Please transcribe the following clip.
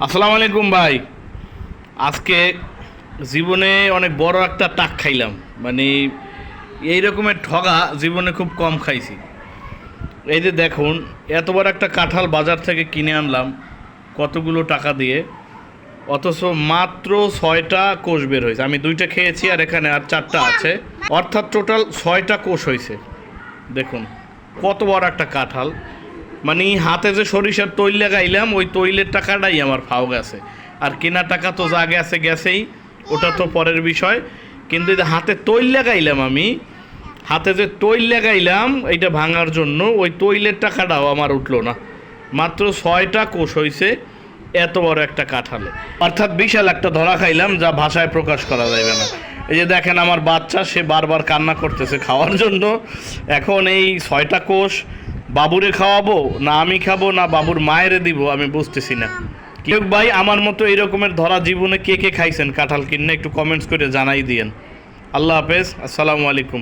আসসালামু আলাইকুম ভাই। আজকে জীবনে অনেক বড় একটা টাক খাইলাম। মানে এই রকমের ঠগা জীবনে খুব কম খাইছি। এই যে দেখুন, এত বড় একটা কাঁঠাল বাজার থেকে কিনে আনলাম কতগুলো টাকা দিয়ে, অথচ মাত্র 6টা কোষ বের হয়েছে। আমি 2টা খেয়েছি আর এখানে আর 4টা আছে, অর্থাৎ টোটাল 6টা কোষ হয়েছে। দেখুন কত বড় একটা কাঁঠাল। মানে হাতে যে সরিষার তৈল লাগাইলাম ওই তৈলের টাকাটাই আমার ফাও গেছে। আর কেনা টাকা তো যা গেছে গেছেই, ওটা তো পরের বিষয়। কিন্তু এই যে হাতে তৈল লাগাইলাম, আমি হাতে যে তৈল লাগাইলাম এইটা ভাঙার জন্য, ওই তৈলের টাকাটাও আমার উঠলো না। মাত্র 6টা কোষ হয়েছে এত বড় একটা কাঁঠালে, অর্থাৎ বিশাল একটা ধরা খাইলাম যা ভাষায় প্রকাশ করা যাবে না। এই যে দেখেন আমার বাচ্চা, সে বারবার কান্না করতেছে খাওয়ার জন্য। এখন এই 6টা কোষ বাবুরে খাওয়াবো না আমি খাবো না বাবুর মায়েরে দিব, আমি বুঝতেছি না। কেউ ভাই আমার মতো এই রকমের ধরা জীবনে কে কে খাইছেন কাঁঠাল কিনে একটু কমেন্টস করে জানাই দিয়েন। আল্লাহ হাফেজ, আসসালামু আলাইকুম।